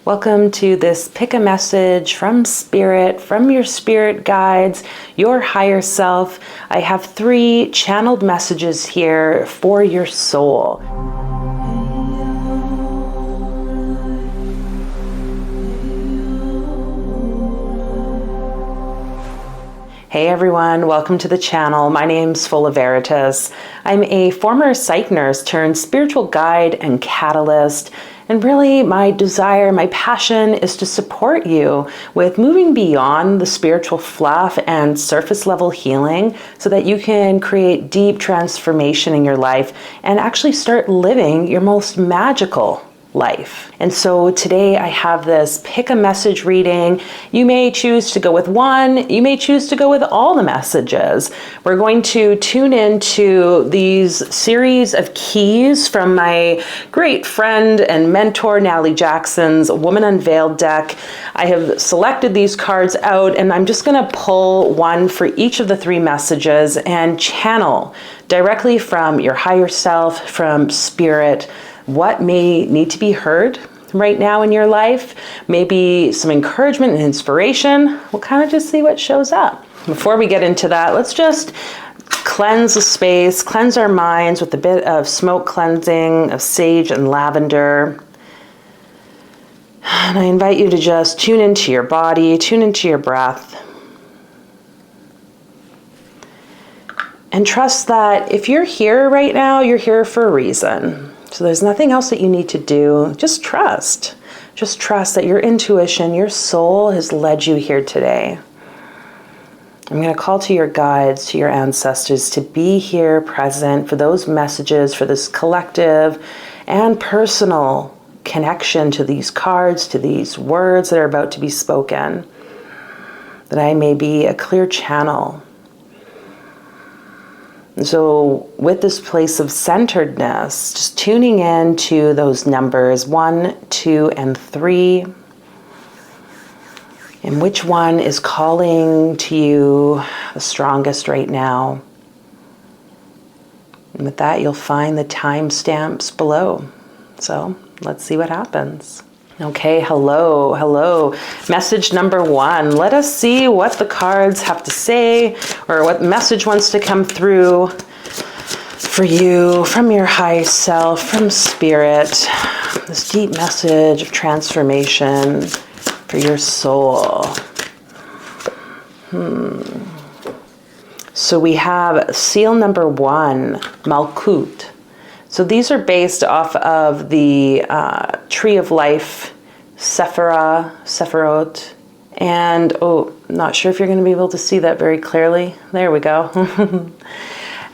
Welcome to this pick a message from spirit, from your spirit guides, your higher self. I have 3 channeled messages here for your soul. Hey everyone, welcome to the channel. My name's Fola. I'm a former psych nurse turned spiritual guide and catalyst. And really my desire, my passion is to support you with moving beyond the spiritual fluff and surface level healing so that you can create deep transformation in your life and actually start living your most magical life. And so today I have this pick a message reading. You may choose to go with one, you may choose to go with all the messages. We're going to tune into these series of keys from my great friend and mentor, Natalie Jackson's Woman Unveiled deck. I have selected these cards out and I'm just going to pull one for each of the 3 messages and channel directly from your higher self, from spirit, what may need to be heard right now in your life, maybe some encouragement and inspiration. We'll kind of just see what shows up. Before we get into that, let's just cleanse the space, cleanse our minds with a bit of smoke cleansing of sage and lavender. And I invite you to just tune into your body, tune into your breath. And trust that if you're here right now, you're here for a reason. So there's nothing else that you need to do. Just trust. Just trust that your intuition, your soul has led you here today. I'm going to call to your guides, to your ancestors to be here present for those messages, for this collective and personal connection to these cards, to these words that are about to be spoken. That I may be a clear channel. And so with this place of centeredness, just tuning in to those numbers 1, 2, and 3. And which one is calling to you the strongest right now. And with that, you'll find the timestamps below. So let's see what happens. Okay, hello. Message number 1. Let us see what the cards have to say or what message wants to come through for you from your high self, from spirit. This deep message of transformation for your soul. So we have seal number 1, Malkut. So these are based off of the Tree of Life, Sephirot, and not sure if you're going to be able to see that very clearly. There we go.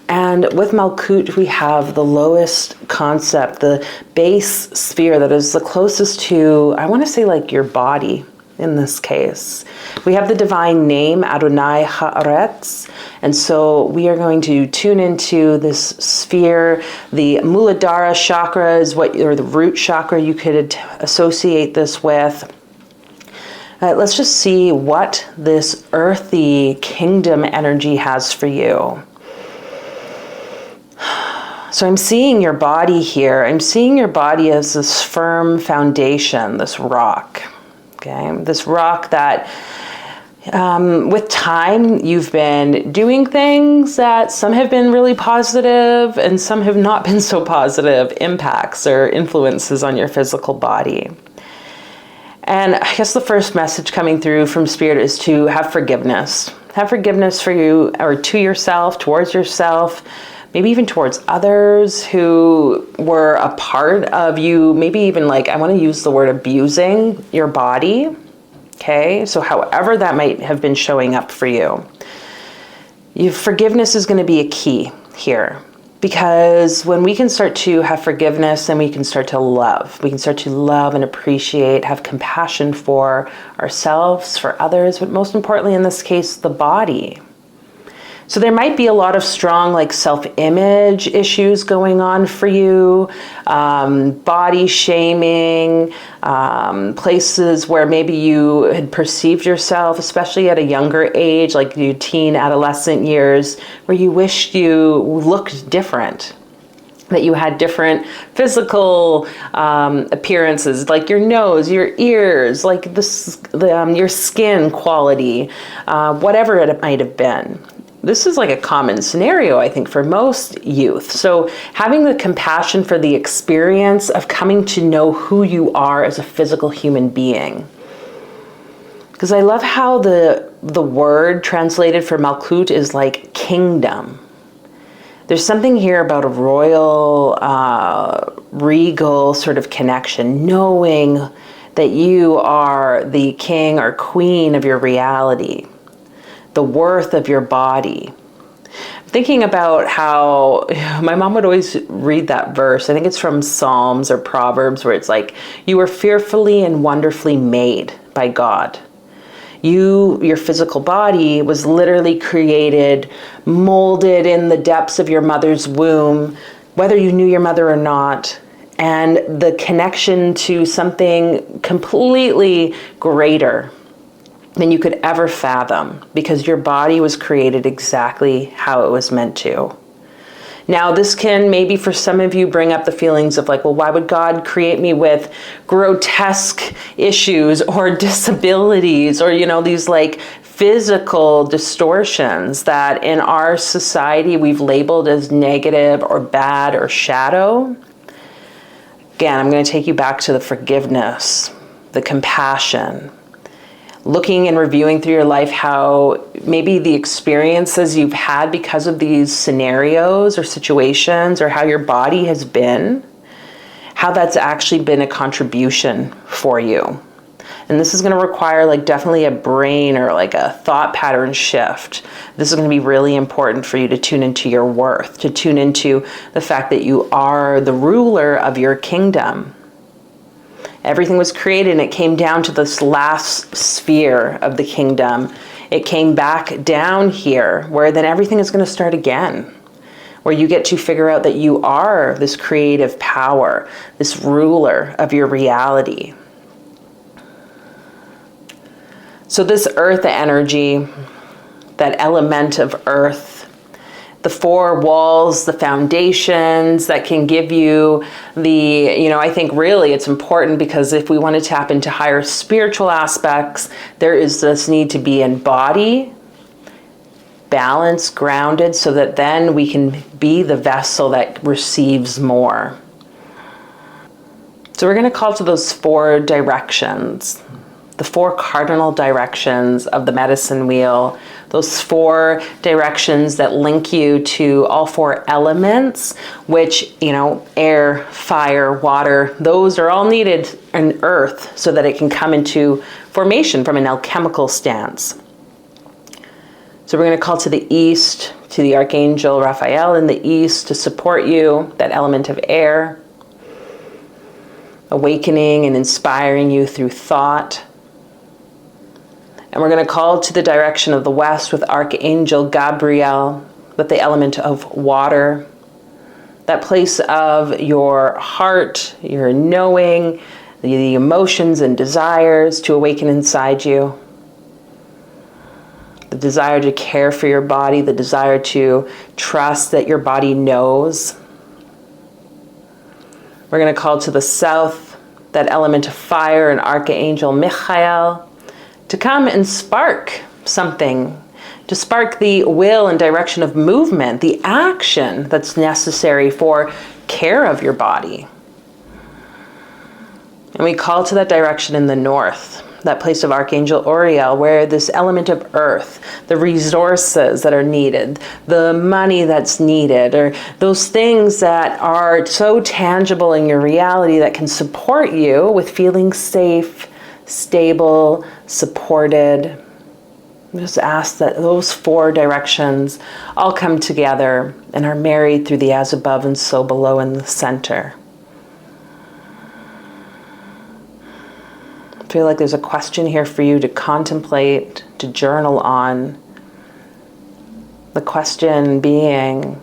And with Malkut, we have the lowest concept, the base sphere that is the closest to, I want to say like your body in this case. We have the divine name, Adonai Haaretz. And so we are going to tune into this sphere. The Muladhara chakra is or the root chakra you could associate this with. Let's just see what this earthy kingdom energy has for you. So I'm seeing your body here. I'm seeing your body as this firm foundation, this rock. Okay, this rock that with time you've been doing things that some have been really positive and some have not been so positive impacts or influences on your physical body. And I guess the first message coming through from Spirit is to have forgiveness. Have forgiveness for you or to yourself, towards yourself, maybe even towards others who were a part of you, maybe even like, I want to use the word abusing your body. Okay, so however that might have been showing up for you, forgiveness is going to be a key here. Because when we can start to have forgiveness, then we can start to love. We can start to love and appreciate, have compassion for ourselves, for others, but most importantly in this case, the body. So there might be a lot of strong like self-image issues going on for you, body shaming, places where maybe you had perceived yourself, especially at a younger age, like your teen, adolescent years, where you wished you looked different. that you had different physical appearances, like your nose, your ears, like your skin quality, whatever it might have been. This is like a common scenario, I think, for most youth. So having the compassion for the experience of coming to know who you are as a physical human being. Because I love how the word translated for Malkut is like kingdom. There's something here about a royal, regal sort of connection, knowing that you are the king or queen of your reality, the worth of your body. Thinking about how my mom would always read that verse. I think it's from Psalms or Proverbs, where it's like, you were fearfully and wonderfully made by God. Your physical body was literally created, molded in the depths of your mother's womb, whether you knew your mother or not, and the connection to something completely greater than you could ever fathom, because your body was created exactly how it was meant to. Now, this can maybe for some of you bring up the feelings of like, well, why would God create me with grotesque issues or disabilities or, these like physical distortions that in our society we've labeled as negative or bad or shadow? Again, I'm going to take you back to the forgiveness, the compassion, looking and reviewing through your life how maybe the experiences you've had because of these scenarios or situations, or how your body has been, how that's actually been a contribution for you. And this is going to require like definitely a brain or like a thought pattern shift. This is going to be really important for you to tune into your worth, to tune into the fact that you are the ruler of your kingdom. Everything was created and it came down to this last sphere of the kingdom. It came back down here where then everything is going to start again, where you get to figure out that you are this creative power, this ruler of your reality. So this earth energy, that element of earth, the four walls, the foundations that can give you I think really it's important, because if we want to tap into higher spiritual aspects, there is this need to be in body, balanced, grounded, so that then we can be the vessel that receives more. So we're going to call to those four directions, the four cardinal directions of the medicine wheel, those four directions that link you to all four elements, which, air, fire, water, those are all needed in earth so that it can come into formation from an alchemical stance. So we're going to call to the east, to the Archangel Raphael in the east to support you, that element of air, awakening and inspiring you through thought. And we're going to call to the direction of the west with Archangel Gabriel, with the element of water, that place of your heart, your knowing, the emotions and desires to awaken inside you. The desire to care for your body, the desire to trust that your body knows. We're going to call to the south, that element of fire and Archangel Michael, to come and spark something, to spark the will and direction of movement, the action that's necessary for care of your body. And we call to that direction in the north, that place of Archangel Uriel, where this element of earth, the resources that are needed, the money that's needed, or those things that are so tangible in your reality that can support you with feeling safe, stable, supported. Just ask that those four directions all come together and are married through the as above and so below in the center. I feel like there's a question here for you to contemplate, to journal on. The question being,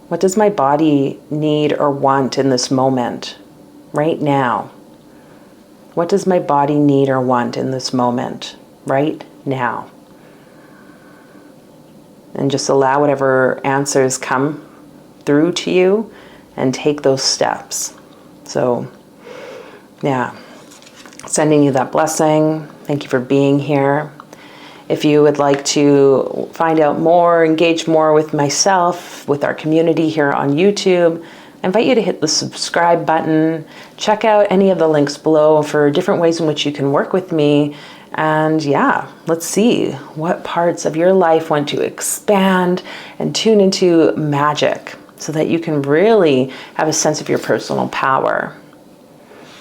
what does my body need or want in this moment, right now? What does my body need or want in this moment, right now? And just allow whatever answers come through to you and take those steps. So, yeah, sending you that blessing. Thank you for being here. If you would like to find out more, engage more with myself, with our community here on YouTube, I invite you to hit the subscribe button. Check out any of the links below for different ways in which you can work with me. And yeah, let's see what parts of your life want to expand and tune into magic so that you can really have a sense of your personal power.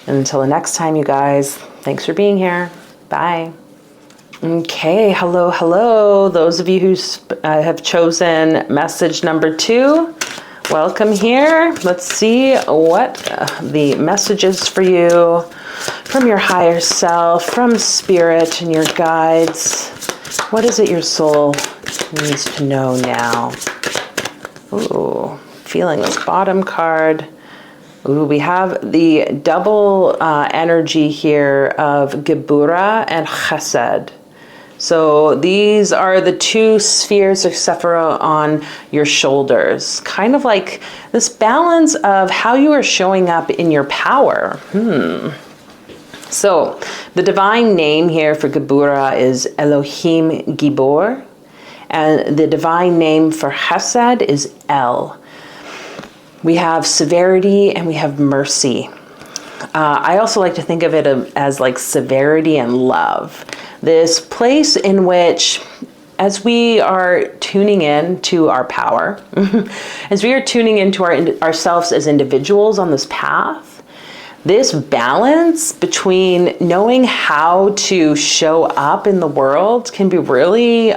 And until the next time, you guys, thanks for being here. Bye. Okay, hello, hello. Those of you who have chosen message number 2, welcome here. Let's see what the message is for you from your higher self, from spirit and your guides. What is it your soul needs to know now? Ooh, feeling this bottom card. Ooh, we have the double energy here of Gebura and Chesed. So these are the 2 spheres of Sephirah on your shoulders. Kind of like this balance of how you are showing up in your power. So the divine name here for Gebura is Elohim Gibor. And the divine name for Chesed is El. We have severity and we have mercy. I also like to think of it as like severity and love. This place in which, as we are tuning in to our power, as we are tuning into ourselves as individuals on this path, this balance between knowing how to show up in the world can be really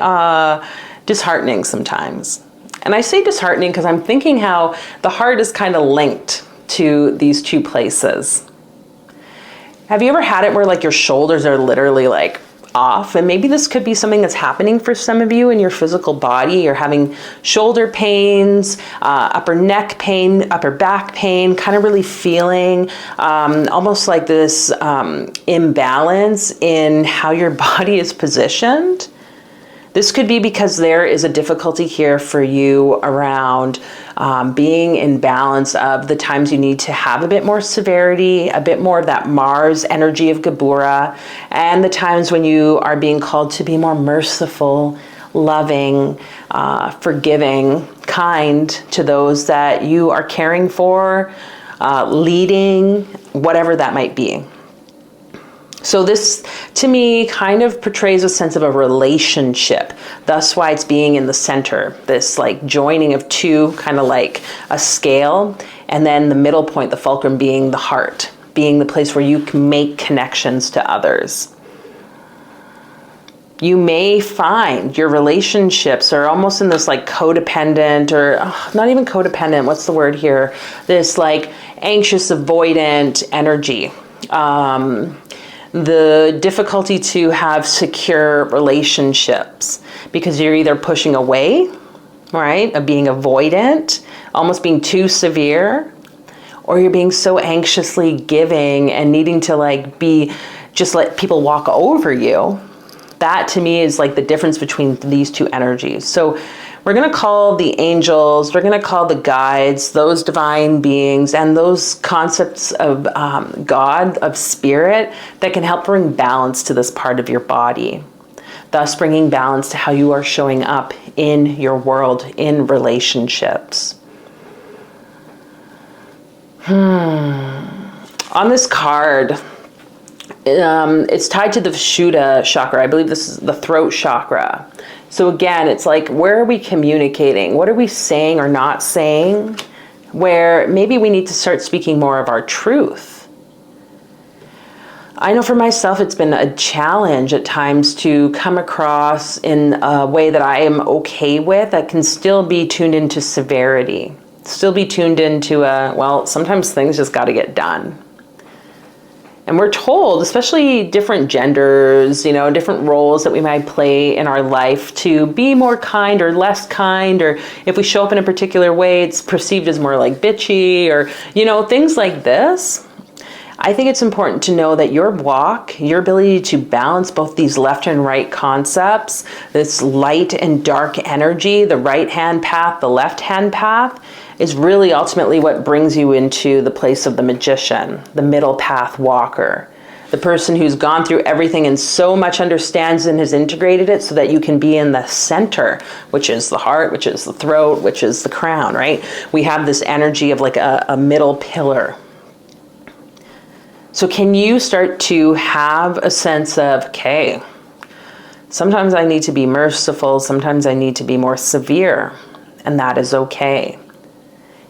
disheartening sometimes. And I say disheartening because I'm thinking how the heart is kind of linked to these 2 places. Have you ever had it where like your shoulders are literally like off? And maybe this could be something that's happening for some of you in your physical body. You're having shoulder pains, upper neck pain, upper back pain, kind of really feeling almost like this imbalance in how your body is positioned. This could be because there is a difficulty here for you around being in balance of the times you need to have a bit more severity, a bit more of that Mars energy of Gebura, and the times when you are being called to be more merciful, loving, forgiving, kind to those that you are caring for, leading, whatever that might be. So this, to me, kind of portrays a sense of a relationship. That's why it's being in the center, this like joining of 2, kind of like a scale, and then the middle point, the fulcrum, being the heart, being the place where you can make connections to others. You may find your relationships are almost in this like codependent, or not even codependent, what's the word here? This like anxious, avoidant energy. The difficulty to have secure relationships because you're either pushing away, right, of being avoidant, almost being too severe, or you're being so anxiously giving and needing to like be, just let people walk over you. That to me is like the difference between these 2 energies. So we're going to call the angels, we're going to call the guides, those divine beings, and those concepts of God, of spirit, that can help bring balance to this part of your body. Thus bringing balance to how you are showing up in your world, in relationships. On this card, it's tied to the Vishuddha chakra. I believe this is the throat chakra. So again, it's like, where are we communicating? What are we saying or not saying? Where maybe we need to start speaking more of our truth. I know for myself, it's been a challenge at times to come across in a way that I am okay with, that can still be tuned into severity, still be tuned into well, sometimes things just got to get done. And we're told, especially different genders, different roles that we might play in our life, to be more kind or less kind, or if we show up in a particular way, it's perceived as more like bitchy, or, things like this. I think it's important to know that your walk, your ability to balance both these left and right concepts, this light and dark energy, the right hand path, the left hand path, is really ultimately what brings you into the place of the magician, the middle path walker, the person who's gone through everything and so much understands and has integrated it so that you can be in the center, which is the heart, which is the throat, which is the crown, right? We have this energy of like a middle pillar. So can you start to have a sense of, okay, sometimes I need to be merciful, sometimes I need to be more severe, and that is okay.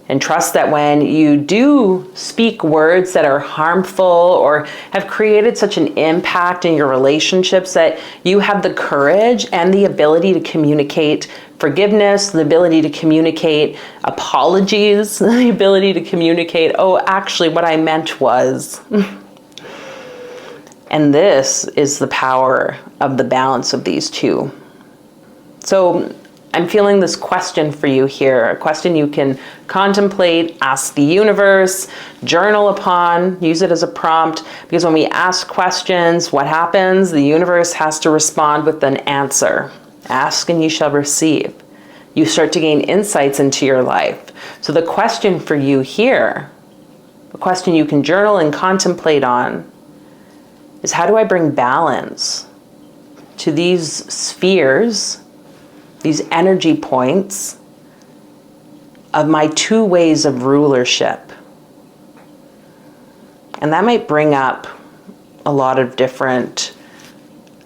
And trust that when you do speak words that are harmful or have created such an impact in your relationships, that you have the courage and the ability to communicate forgiveness, the ability to communicate apologies, the ability to communicate, oh, actually what I meant was. And this is the power of the balance of these two. So I'm feeling this question for you here, a question you can contemplate, ask the universe, journal upon, use it as a prompt, because when we ask questions, what happens? The universe has to respond with an answer. Ask and you shall receive. You start to gain insights into your life. So the question for you here, a question you can journal and contemplate on, is how do I bring balance to these spheres, these energy points of my two ways of rulership? And that might bring up a lot of different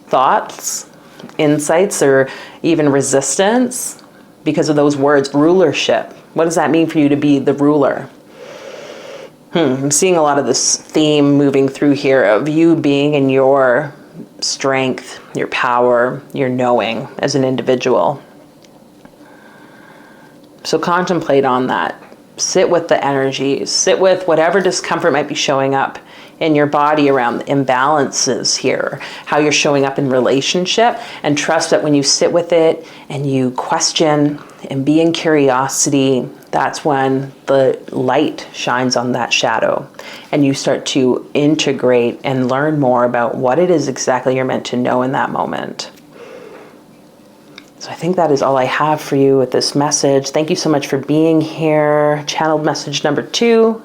thoughts, insights, or even resistance because of those words, rulership. What does that mean for you to be the ruler? I'm seeing a lot of this theme moving through here of you being in your strength, your power, your knowing as an individual. So contemplate on that. Sit with the energy. Sit with whatever discomfort might be showing up in your body around the imbalances here, how you're showing up in relationship, and trust that when you sit with it and you question and be in curiosity, that's when the light shines on that shadow and you start to integrate and learn more about what it is exactly you're meant to know in that moment. So I think that is all I have for you with this message. Thank you so much for being here. Channeled message number 2.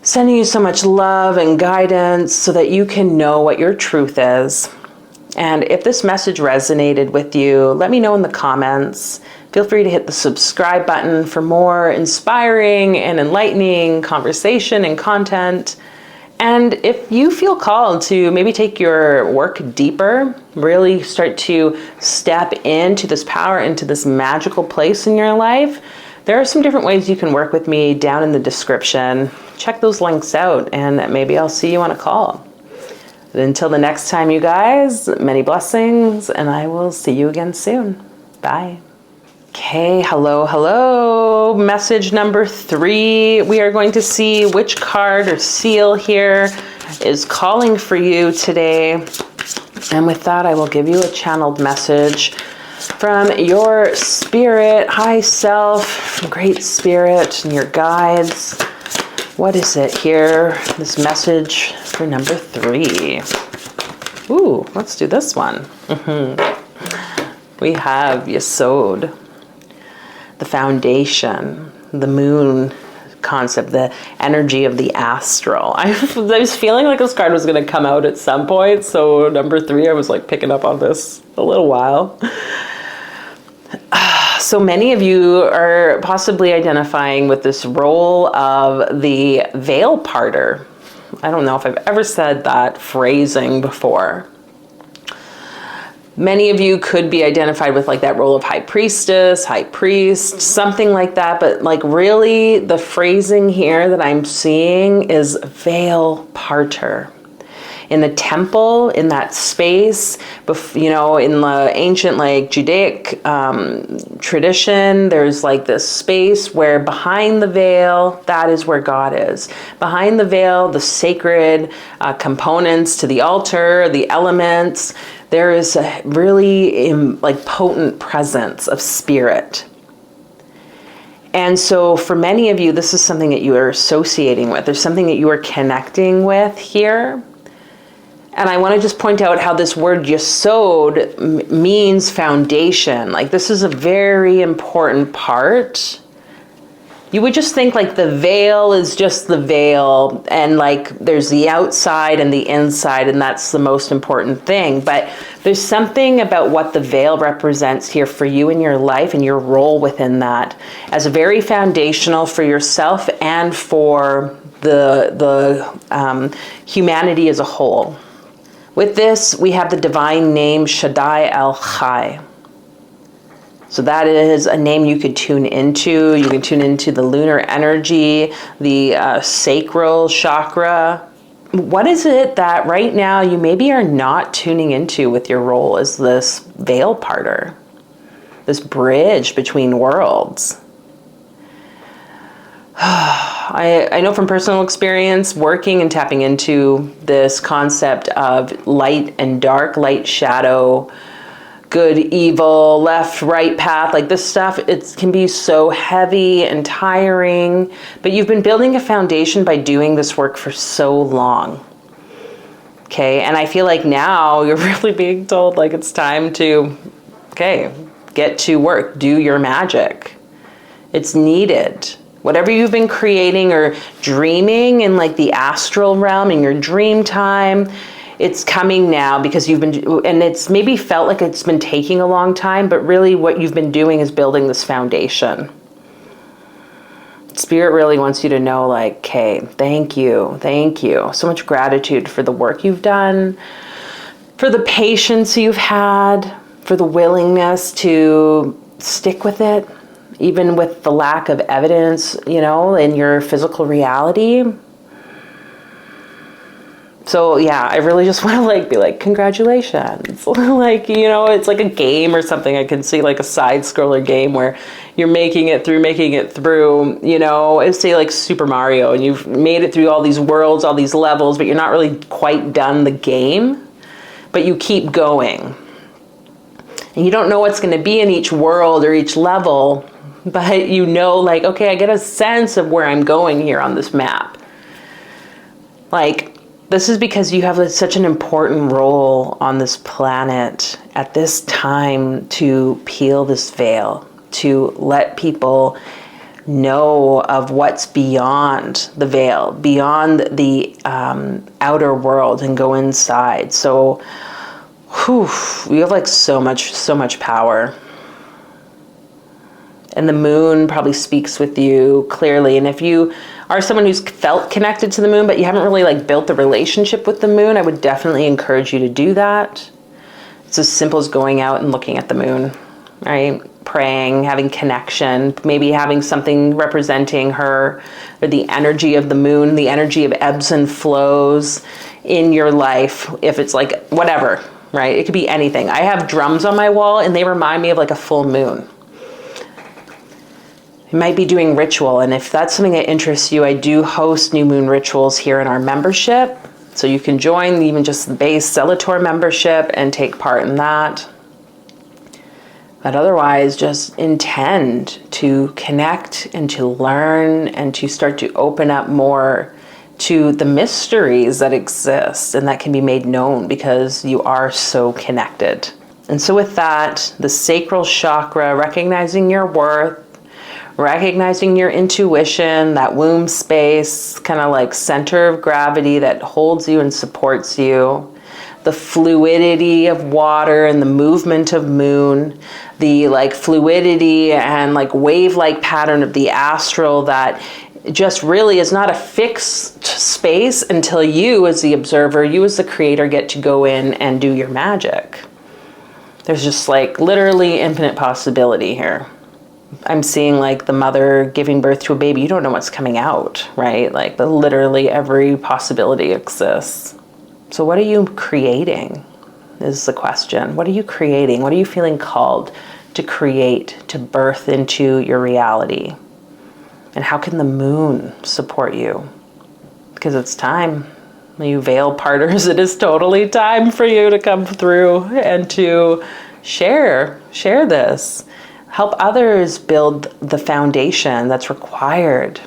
Sending you so much love and guidance so that you can know what your truth is. And if this message resonated with you, let me know in the comments. Feel free to hit the subscribe button for more inspiring and enlightening conversation and content. And if you feel called to maybe take your work deeper, really start to step into this power, into this magical place in your life, there are some different ways you can work with me down in the description. Check those links out and maybe I'll see you on a call. But until the next time, you guys, many blessings, and I will see you again soon. Bye. Okay, hello. Message number 3. We are going to see which card or seal here is calling for you today. And with that, I will give you a channeled message from your spirit, high self, great spirit, and your guides. What is it here? This message for number 3. Ooh, let's do this one. We have Yesod, the foundation, the moon concept, the energy of the astral. I was feeling like this card was going to come out at some point. So number 3, I was like picking up on this a little while. So many of you are possibly identifying with this role of the veil parter. I don't know if I've ever said that phrasing before. Many of you could be identified with like that role of high priestess, high priest, something like that. But like really the phrasing here that I'm seeing is veil parter. In the temple, in that space, you know, in the ancient like Judaic tradition, there's like this space where behind the veil, that is where God is. Behind the veil, the sacred components to the altar, the elements, there is a really like potent presence of spirit. And so for many of you, this is something that you are associating with. There's something that you are connecting with here. And I want to just point out how this word yesod means foundation. Like, this is a very important part. You would just think like the veil is just the veil, and like there's the outside and the inside, and that's the most important thing. But there's something about what the veil represents here for you in your life and your role within that as very foundational for yourself and for the humanity as a whole. With this, we have the divine name Shaddai El-Chai. So that is a name you could tune into. You can tune into the lunar energy, the sacral chakra. What is it that right now you maybe are not tuning into with your role as this veil parter, this bridge between worlds? I know from personal experience working and tapping into this concept of light and dark, light, shadow, good, evil, left, right path, like this stuff, it can be so heavy and tiring, but you've been building a foundation by doing this work for so long. Okay, and I feel like now you're really being told like it's time to, okay, get to work, do your magic. It's needed. Whatever you've been creating or dreaming in like the astral realm in your dream time, it's coming now because you've been, and it's maybe felt like it's been taking a long time, but really what you've been doing is building this foundation. Spirit really wants you to know like, okay, thank you. So much gratitude for the work you've done, for the patience you've had, for the willingness to stick with it, even with the lack of evidence, you know, in your physical reality. So yeah, I really just want to like be like, congratulations. Like, you know, it's like a game or something. I can see like a side scroller game where you're making it through, you know, say like Super Mario, and you've made it through all these worlds, all these levels, but you're not really quite done the game, but you keep going. And you don't know what's going to be in each world or each level, but you know, like, okay, I get a sense of where I'm going here on this map. Like, this is because you have such an important role on this planet at this time to peel this veil, to let people know of what's beyond the veil, beyond the outer world, and go inside. So, you have like so much power. And the moon probably speaks with you clearly. And if you are someone who's felt connected to the moon, but you haven't really like built the relationship with the moon, I would definitely encourage you to do that. It's as simple as going out and looking at the moon, right? Praying, having connection, maybe having something representing her, or the energy of the moon, the energy of ebbs and flows in your life. If it's like whatever, right? It could be anything. I have drums on my wall and they remind me of like a full moon. You might be doing ritual, and if that's something that interests you, I do host new moon rituals here in our membership. So you can join even just the base Celator membership and take part in that. But otherwise, just intend to connect and to learn and to start to open up more to the mysteries that exist and that can be made known because you are so connected. And so with that, the sacral chakra, recognizing your worth, recognizing your intuition, that womb space, kind of like center of gravity that holds you and supports you, the fluidity of water and the movement of moon, the like fluidity and like wave-like pattern of the astral that just really is not a fixed space until you as the observer, you as the creator get to go in and do your magic. There's just like literally infinite possibility here. I'm seeing like the mother giving birth to a baby. You don't know what's coming out, right? Like, but literally every possibility exists. So what are you creating is the question. What are you creating? What are you feeling called to create, to birth into your reality? And how can the moon support you? Because it's time. You veil parters, it is totally time for you to come through and to share this. help others build the foundation that's required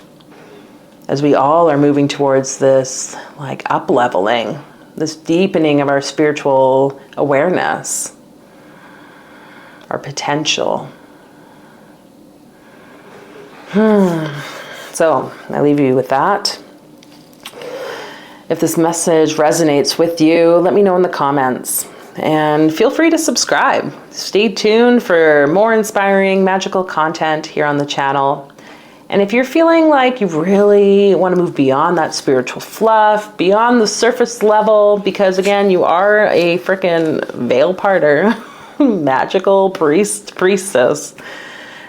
as we all are moving towards this like up-leveling, this deepening of our spiritual awareness, our potential. So I leave you with that. If this message resonates with you, let me know in the comments. And feel free to subscribe. Stay tuned for more inspiring magical content here on the channel. And if you're feeling like you really want to move beyond that spiritual fluff, beyond the surface level, because again, you are a freaking veil parter, magical priestess,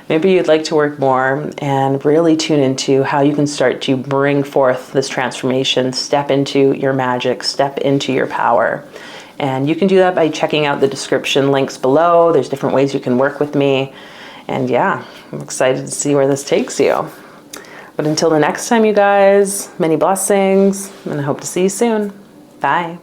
maybe you'd like to work more and really tune into how you can start to bring forth this transformation, step into your magic, step into your power. And you can do that by checking out the description links below. There's different ways you can work with me. And yeah, I'm excited to see where this takes you. But until the next time, you guys, many blessings, and I hope to see you soon. Bye.